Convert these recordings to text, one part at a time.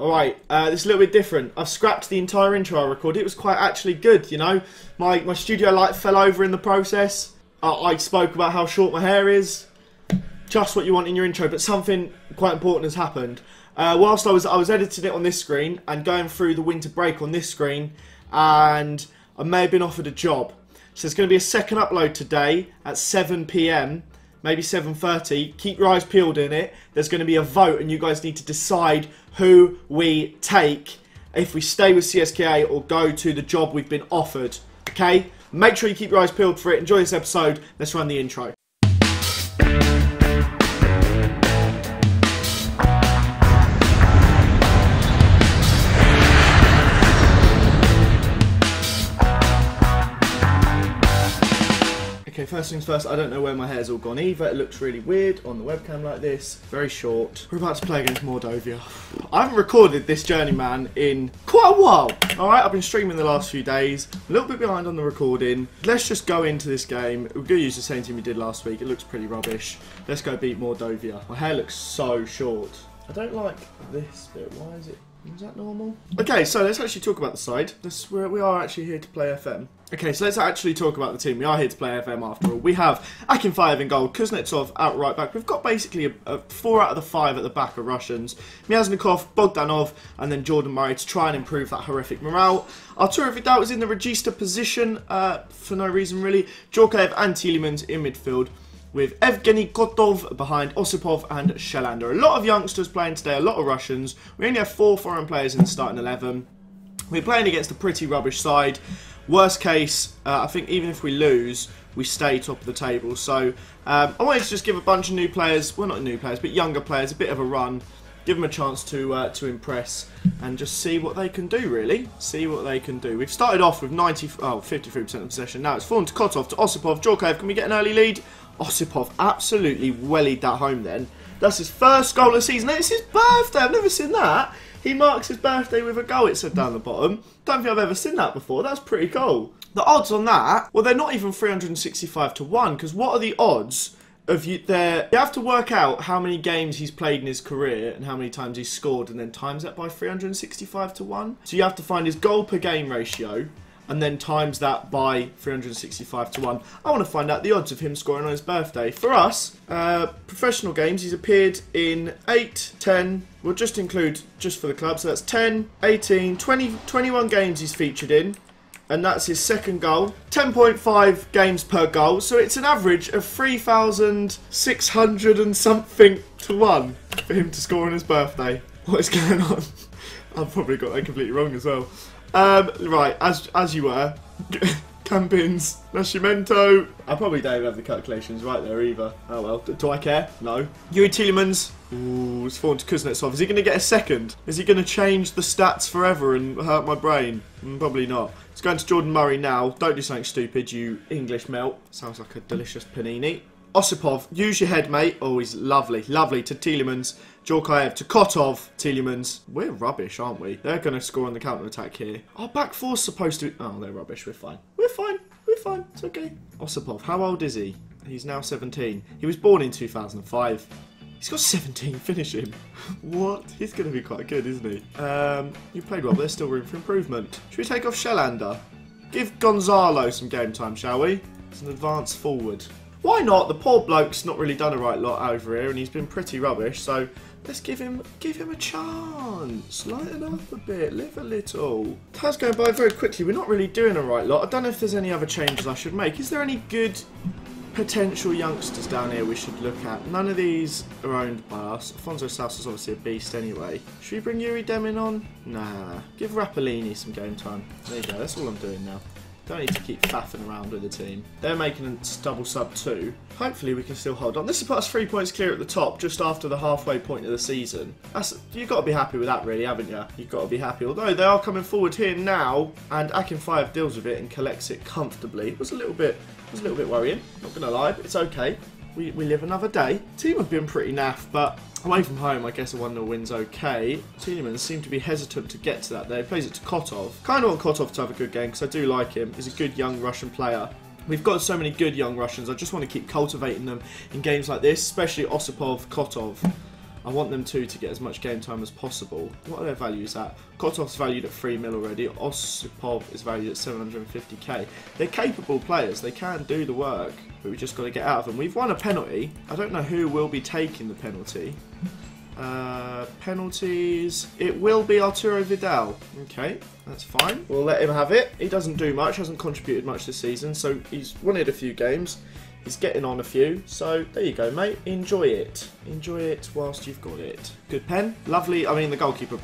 Alright, this is a little bit different. I've scrapped the entire intro I recorded. It was quite actually good, you know. My studio light fell over in the process. I spoke about how short my hair is. Just what you want in your intro, but something quite important has happened. Whilst I was editing it on this screen and going through the winter break on this screen, and I may have been offered a job. So there's going to be a second upload today at 7 PM. Maybe 7:30. Keep your eyes peeled in it. There's going to be a vote and you guys need to decide who we take, if we stay with CSKA or go to the job we've been offered. Okay? Make sure you keep your eyes peeled for it. Enjoy this episode. Let's run the intro. Okay, first things first, I don't know where my hair's all gone either. It looks really weird on the webcam like this. Very short. We're about to play against Mordovia. I haven't recorded this Journeyman in quite a while. Alright, I've been streaming the last few days. A little bit behind on the recording. Let's just go into this game. We're going to use the same team we did last week. It looks pretty rubbish. Let's go beat Mordovia. My hair looks so short. I don't like this bit. Why is it? Is that normal? Okay, so let's actually talk about the side. We are actually here to play FM. Okay, so let's actually talk about the team. We are here to play FM after all. We have Akinfeyev in goal, Kuznetsov out right back. We've got basically a 4 out of the 5 at the back are Russians. Myasnikov, Bogdanov, and then Jordan Murray to try and improve that horrific morale. Arturo Vidal is in the regista position for no reason really. Djorkaev and Tielemans in midfield, with Evgeny Kotov behind Osipov and Shelander. A lot of youngsters playing today, a lot of Russians. We only have 4 foreign players in the starting 11. We're playing against a pretty rubbish side. Worst case, I think even if we lose, we stay top of the table. So I wanted to just give a bunch of new players, well not new players, but younger players, a bit of a run. Give them a chance to impress and just see what they can do, really. See what they can do. We've started off with 53% of possession. Now it's fallen to Kotov, to Osipov. Djorkaev, can we get an early lead? Osipov absolutely wellied that home then. That's his first goal of the season. It's his birthday. I've never seen that. He marks his birthday with a goal, it said down the bottom. Don't think I've ever seen that before. That's pretty cool. The odds on that, well, they're not even 365 to 1, because what are the odds of you there? You have to work out how many games he's played in his career and how many times he's scored, and then times that by 365 to 1. So you have to find his goal per game ratio, and then times that by 365 to 1. I want to find out the odds of him scoring on his birthday. For us, professional games, he's appeared in 8, 10, we'll just include just for the club, so that's 10, 18, 20, 21 games he's featured in, and that's his second goal. 10.5 games per goal, so it's an average of 3,600 and something to 1 for him to score on his birthday. What is going on? I've probably got that completely wrong as well. Right, as you were, Campins, Nascimento. I probably don't have the calculations right there either. Oh well, do I care? No. Yuri Tielemans. Ooh, it's fallen to Kuznetsov. Is he going to get a second? Is he going to change the stats forever and hurt my brain? Probably not. It's going to Jordan Murray now. Don't do something stupid, you English melt. Sounds like a delicious panini. Osipov, use your head, mate. Oh, he's lovely. Lovely to Tielemans. Djorkaev to Kotov. Tielemans. We're rubbish, aren't we? They're going to score on the counter-attack here. Our back four's supposed to... Oh, they're rubbish. We're fine. We're fine. We're fine. It's okay. Osipov, how old is he? He's now 17. He was born in 2005. He's got 17 finishing. What? He's going to be quite good, isn't he? You played well, but there's still room for improvement. Should we take off Shelander? Give Gonzalo some game time, shall we? It's an advance forward. Why not? The poor bloke's not really done a right lot over here, and he's been pretty rubbish, so let's give him a chance. Lighten up a bit, live a little. Time's going by very quickly. We're not really doing a right lot. I don't know if there's any other changes I should make. Is there any good potential youngsters down here we should look at? None of these are owned by us. Afonso Sousa is obviously a beast anyway. Should we bring Yuri Demin on? Nah. Give Rapalini some game time. There you go. That's all I'm doing now. Don't need to keep faffing around with the team. They're making a double sub too. Hopefully we can still hold on. This has put us 3 points clear at the top just after the halfway point of the season. You've got to be happy with that really, haven't you? You've got to be happy. Although they are coming forward here now, and Akinfeyev deals with it and collects it comfortably. It was a little bit worrying, not going to lie, but it's okay. We live another day. Team have been pretty naff, but away from home, I guess a 1-0 win's okay. Tielemans seem to be hesitant to get to that there. He plays it to Kotov. Kind of want Kotov to have a good game because I do like him. He's a good young Russian player. We've got so many good young Russians. I just want to keep cultivating them in games like this, especially Osipov, Kotov. I want them to get as much game time as possible. What are their values at? Kotov's valued at 3 mil already. Osipov is valued at 750k. They're capable players. They can do the work, but we've just got to get out of them. We've won a penalty. I don't know who will be taking the penalty. Penalties. It will be Arturo Vidal. Okay, that's fine. We'll let him have it. He doesn't do much, hasn't contributed much this season, so he's wanted a few games. He's getting on a few, so there you go, mate. Enjoy it. Enjoy it whilst you've got it. Good pen. Lovely. I mean, the goalkeeper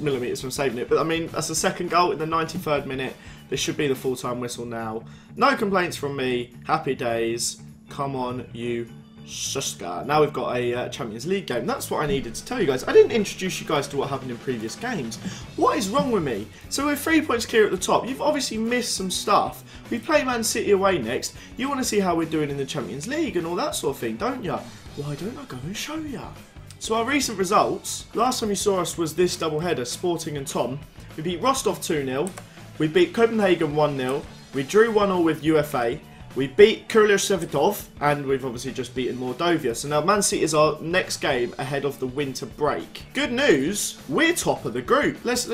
millimetres from saving it, but I mean, that's the second goal in the 93rd minute. This should be the full-time whistle now. No complaints from me. Happy days. Come on, you Shuska. Now we've got a Champions League game. That's what I needed to tell you guys. I didn't introduce you guys to what happened in previous games. What is wrong with me? So we're 3 points clear at the top. You've obviously missed some stuff. We play Man City away next. You want to see how we're doing in the Champions League and all that sort of thing, don't you? Why don't I go and show you? So our recent results. Last time you saw us was this doubleheader, Sporting and Tom. We beat Rostov 2-0. We beat Copenhagen 1-0. We drew 1-1 with UFA. We beat Kuril and we've obviously just beaten Mordovia. So now Man City is our next game ahead of the winter break. Good news, we're top of the group. Let's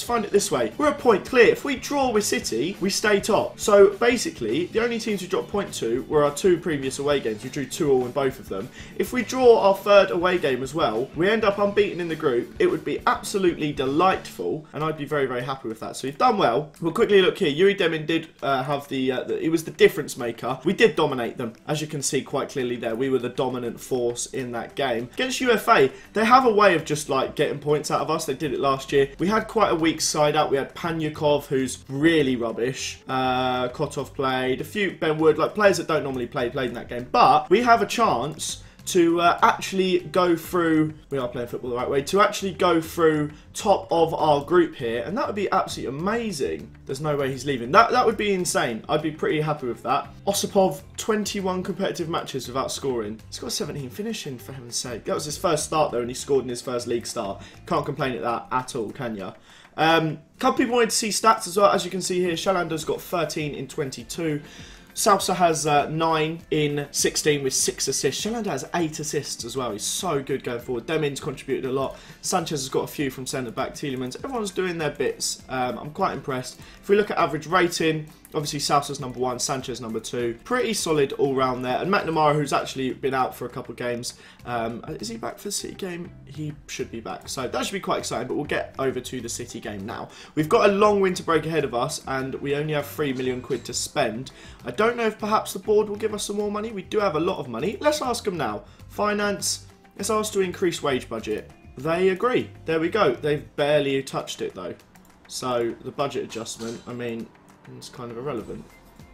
find it this way. We're a point clear. If we draw with City, we stay top. So basically, the only teams we dropped point to were our 2 previous away games. We drew 2-2 in both of them. If we draw our 3rd away game as well, we end up unbeaten in the group. It would be absolutely delightful, and I'd be very, very happy with that. So you've done well. We'll quickly look here. Yuri Demin did have it was the difference maker. We did dominate them, as you can see quite clearly there. We were the dominant force in that game. Against UFA, they have a way of just like getting points out of us. They did it last year. We had quite a weak side out. We had Panyukov, who's really rubbish. Kotov played. A few Ben Wood, like players that don't normally played in that game. But we have a chance to actually go through, we are playing football the right way, to actually go through top of our group here, and that would be absolutely amazing. There's no way he's leaving. That would be insane. I'd be pretty happy with that. Osipov, 21 competitive matches without scoring. He's got 17 finishing, for heaven's sake. That was his first start though, and he scored in his first league start. Can't complain at that at all, can ya? A couple people wanted to see stats as well. As you can see here, Shalander's got 13 in 22. Salsa has 9 in 16 with 6 assists. Shelander has 8 assists as well. He's so good going forward. Demin's contributed a lot. Sanchez has got a few from centre-back. Tielemans. Everyone's doing their bits. I'm quite impressed. If we look at average rating, obviously Salsa's number 1, Sanchez number 2. Pretty solid all round there. And McNamara, who's actually been out for a couple of games. Is he back for the City game? He should be back. So that should be quite exciting, but we'll get over to the City game now. We've got a long winter break ahead of us, and we only have 3 million quid to spend. I don't know if perhaps the board will give us some more money. We do have a lot of money. Let's ask them now. Finance, let's ask to increase wage budget. They agree. There we go. They've barely touched it though. So the budget adjustment, I mean, it's kind of irrelevant.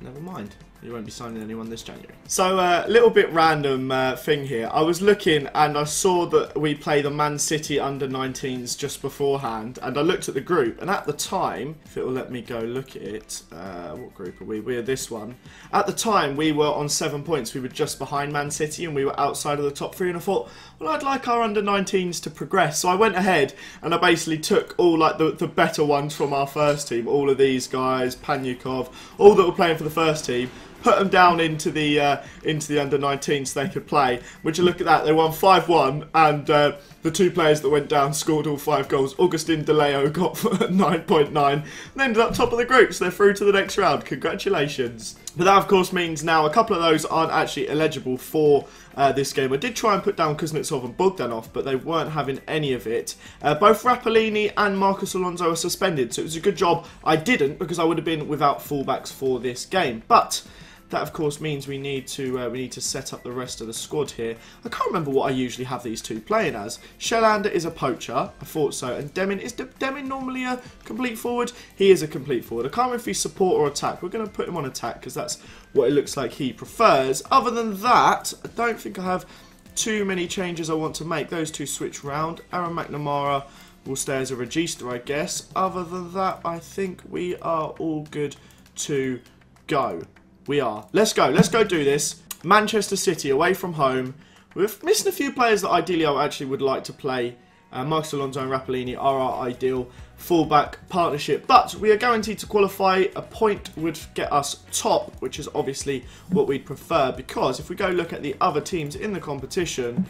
Never mind. You won't be signing anyone this January. So a little bit random thing here. I was looking and I saw that we play the Man City under-19s just beforehand, and I looked at the group, and at the time, if it will let me go look at it, what group are we? We're this one. At the time, we were on 7 points. We were just behind Man City and we were outside of the top 3, and I thought, well, I'd like our under-19s to progress. So I went ahead and I basically took all like the better ones from our first team, all of these guys, Panyukov, all that were playing for the first team, put them down into the under-19s so they could play. Would you look at that? They won 5-1, and the 2 players that went down scored all 5 goals. Augustin De Leo got 9.9 and ended up top of the group, so they're through to the next round. Congratulations. But that, of course, means now a couple of those aren't actually eligible for this game. I did try and put down Kuznetsov and Bogdanov, but they weren't having any of it. Both Rapellini and Marcus Alonso are suspended, so it was a good job I didn't, because I would have been without fullbacks for this game. But that, of course, means we need to set up the rest of the squad here. I can't remember what I usually have these 2 playing as. Shelander is a poacher. I thought so. And Demin, is Demin normally a complete forward? He is a complete forward. I can't remember if he's support or attack. We're going to put him on attack because that's what it looks like he prefers. Other than that, I don't think I have too many changes I want to make. Those 2 switch round. Aaron McNamara will stay as a register, I guess. Other than that, I think we are all good to go. We are. Let's go. Let's go do this. Manchester City away from home. We're missing a few players that ideally I actually would like to play. Marcus Alonso and Rapellini are our ideal fullback partnership. But we are guaranteed to qualify. A point would get us top, which is obviously what we'd prefer. Because if we go look at the other teams in the competition,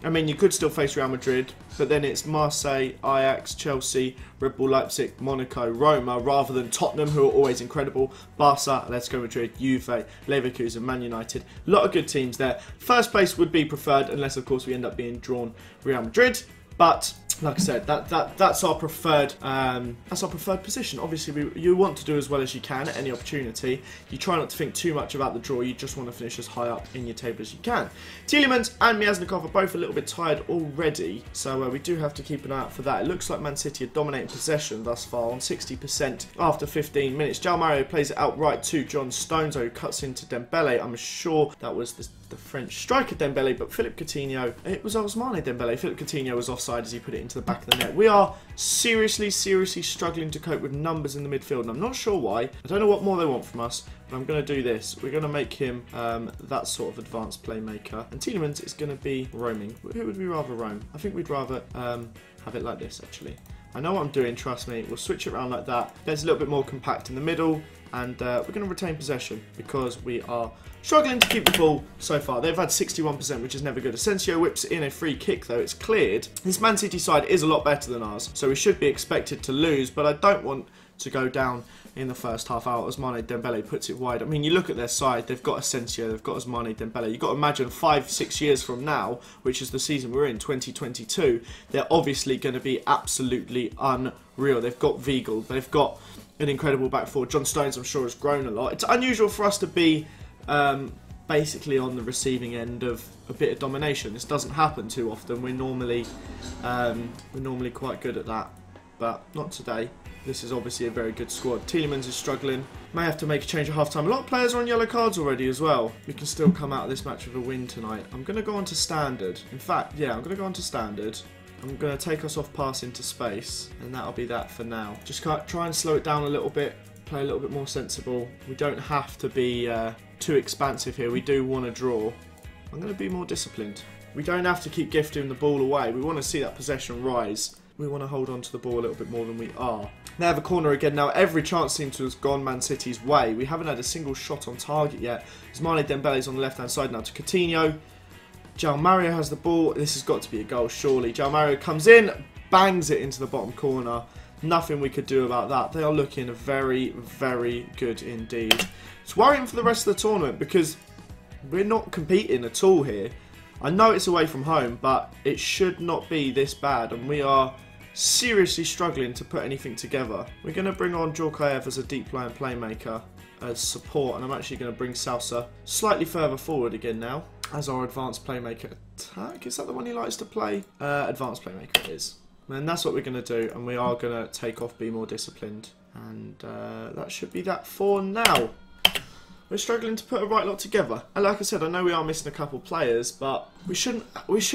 I mean, you could still face Real Madrid, but then it's Marseille, Ajax, Chelsea, Red Bull Leipzig, Monaco, Roma, rather than Tottenham, who are always incredible, Barca, Atletico Madrid, Juve, Leverkusen, Man United. A lot of good teams there. First place would be preferred, unless, of course, we end up being drawn Real Madrid. But like I said, that's our preferred position. Obviously, you want to do as well as you can at any opportunity. You try not to think too much about the draw. You just want to finish as high up in your table as you can. Tielemans and Miaznikov are both a little bit tired already, so we do have to keep an eye out for that. It looks like Man City are dominating possession thus far on 60% after 15 minutes. João Mario plays it outright to John Stones, who cuts into Dembele. I'm sure that was the French striker Dembele, but Philippe Coutinho, it was Ousmane Dembele. Philippe Coutinho was offside as he put it into the back of the net. We are seriously struggling to cope with numbers in the midfield, and I'm not sure why. I don't know what more they want from us, but I'm going to do this. We're going to make him that sort of advanced playmaker, and Tielemans is going to be roaming. Who would we rather roam? I think we'd rather have it like this, actually. I know what I'm doing, trust me. We'll switch it around like that. There's a little bit more compact in the middle, and we're going to retain possession because we are struggling to keep the ball so far. They've had 61%, which is never good. Asensio whips in a free kick, though. It's cleared. This Man City side is a lot better than ours, so we should be expected to lose, but I don't want to go down in the first half out. Ousmane Dembele puts it wide. I mean, you look at their side, they've got Asensio, they've got Ousmane Dembele. You've got to imagine 5-6 years from now, which is the season we're in, 2022, they're obviously going to be absolutely unreal. They've got Weigl, they've got an incredible back four. John Stones, I'm sure, has grown a lot. It's unusual for us to be basically on the receiving end of a bit of domination. This doesn't happen too often. We're normally quite good at that, but not today. This is obviously a very good squad. Tielemans is struggling. May have to make a change at half-time. A lot of players are on yellow cards already as well. We can still come out of this match with a win tonight. I'm going to go on to standard. In fact, yeah, I'm going to go on to standard. I'm going to take us off pass into space, and that'll be that for now. Just try and slow it down a little bit, play a little bit more sensible. We don't have to be too expansive here. We do want to draw. I'm going to be more disciplined. We don't have to keep gifting the ball away. We want to see that possession rise. We want to hold on to the ball a little bit more than we are. They have a corner again now. Every chance seems to have gone Man City's way. We haven't had a single shot on target yet. Ousmane Dembele's on the left-hand side now to Coutinho. João Mario has the ball. This has got to be a goal, surely. João Mario comes in, bangs it into the bottom corner. Nothing we could do about that. They are looking very, very good indeed. It's worrying for the rest of the tournament because we're not competing at all here. I know it's away from home, but it should not be this bad, and we are seriously struggling to put anything together. We're going to bring on Djorkaeff as a deep line playmaker as support, and I'm actually going to bring Salsa slightly further forward again now as our advanced playmaker attack. Is that the one he likes to play? Advanced playmaker it is. And that's what we're going to do, and we are going to take off, be more disciplined, and that should be that for now. We're struggling to put a right lot together. And like I said, I know we are missing a couple players, but we should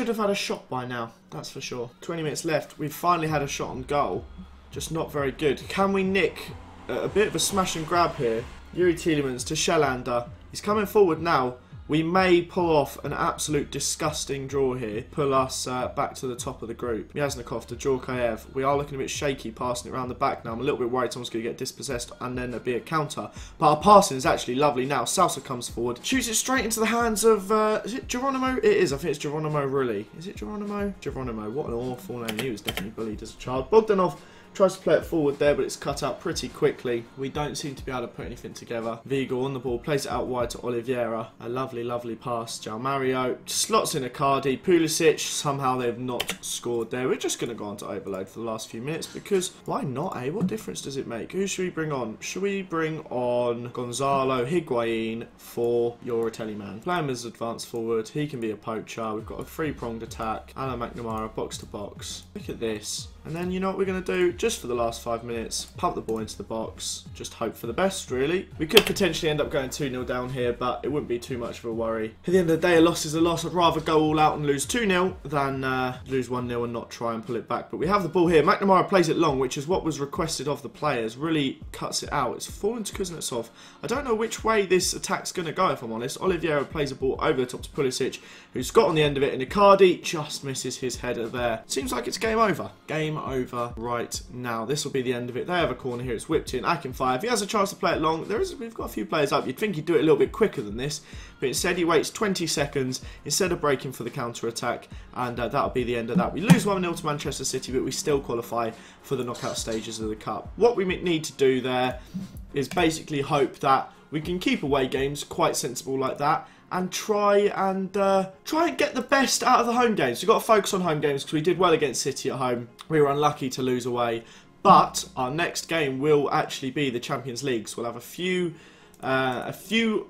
have had a shot by now. That's for sure. 20 minutes left. We've finally had a shot on goal. Just not very good. Can we nick a bit of a smash and grab here? Yuri Tielemans to Shellander. He's coming forward now. We may pull off an absolute disgusting draw here. Pull us back to the top of the group. Miaznikov to Djorkaeff. We are looking a bit shaky passing it around the back now. I'm a little bit worried someone's going to get dispossessed and then there'll be a counter. But our passing is actually lovely now. Salsa comes forward. Shoots it straight into the hands of... is it Geronimo? It is. I think it's Geronimo Rulli. Is it Geronimo? Geronimo. What an awful name. He was definitely bullied as a child. Bogdanov tries to play it forward there, but it's cut out pretty quickly. We don't seem to be able to put anything together. Weigl on the ball, plays it out wide to Oliveira. A lovely, lovely pass. João Mario slots in Icardi. Pulisic, somehow they've not scored there. We're just going to go on to overload for the last few minutes because why not, eh? What difference does it make? Who should we bring on? Should we bring on Gonzalo Higuain for Yoratelli man? Play him as advanced forward. He can be a poacher. We've got a three-pronged attack. Alan McNamara, box to box. Look at this. And then you know what we're going to do? Just for the last 5 minutes, pump the ball into the box. Just hope for the best, really. We could potentially end up going 2-0 down here, but it wouldn't be too much of a worry. At the end of the day, a loss is a loss. I'd rather go all out and lose 2-0 than lose 1-0 and not try and pull it back. But we have the ball here. McNamara plays it long, which is what was requested of the players. Really cuts it out. It's fallen to Kuznetsov. I don't know which way this attack's going to go, if I'm honest. Oliveira plays the ball over the top to Pulisic, who's got on the end of it, and Icardi just misses his header there. Seems like it's game over. Game game over right now. This will be the end of it. They have a corner here. It's whipped in. Akinfire, if he has a chance to play it long, we've got a few players up. You'd think he'd do it a little bit quicker than this, but instead he waits 20 seconds instead of breaking for the counter-attack, and that'll be the end of that. We lose 1-0 to Manchester City, but we still qualify for the knockout stages of the Cup. What we need to do there is basically hope that we can keep away games quite sensible like that, and try and get the best out of the home games. We've got to focus on home games because we did well against City at home. We were unlucky to lose away, but our next game will actually be the Champions League. So we'll have a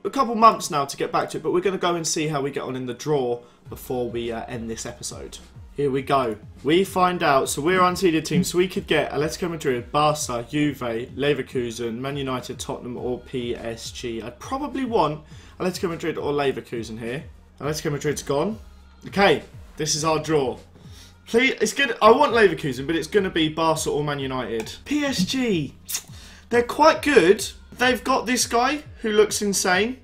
couple months now to get back to it, but we're going to go and see how we get on in the draw before we end this episode. Here we go. We find out. So we're unseeded teams. So we could get Atletico Madrid, Barca, Juve, Leverkusen, Man United, Tottenham, or PSG. I'd probably want Atletico Madrid or Leverkusen here. Atletico Madrid's gone. Okay, this is our draw. Please, it's good. I want Leverkusen, but it's going to be Barca or Man United. PSG, they're quite good. They've got this guy who looks insane.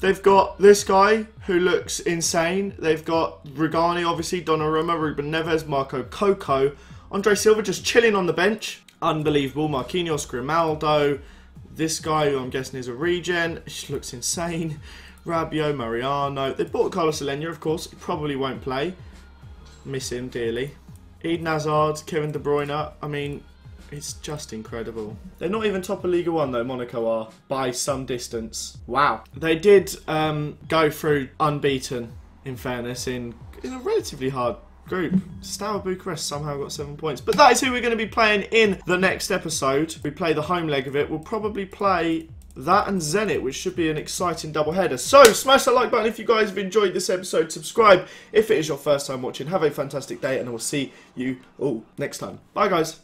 They've got this guy who looks insane. They've got Rugani, obviously, Donnarumma, Ruben Neves, Marco Coco, Andre Silva just chilling on the bench. Unbelievable. Marquinhos, Grimaldo. This guy, who I'm guessing is a regen, he looks insane. Rabiot, Mariano. They bought Carlos Alenia, of course. He probably won't play. Miss him dearly. Eden Hazard, Kevin De Bruyne. I mean, it's just incredible. They're not even top of Liga 1 though, Monaco are, by some distance. Wow. They did go through unbeaten, in fairness, in a relatively hard group. Steaua Bucharest somehow got 7 points. But that is who we're going to be playing in the next episode. We play the home leg of it. We'll probably play that and Zenit, which should be an exciting doubleheader. So, smash that like button if you guys have enjoyed this episode. Subscribe if it is your first time watching. Have a fantastic day, and I will see you all next time. Bye, guys.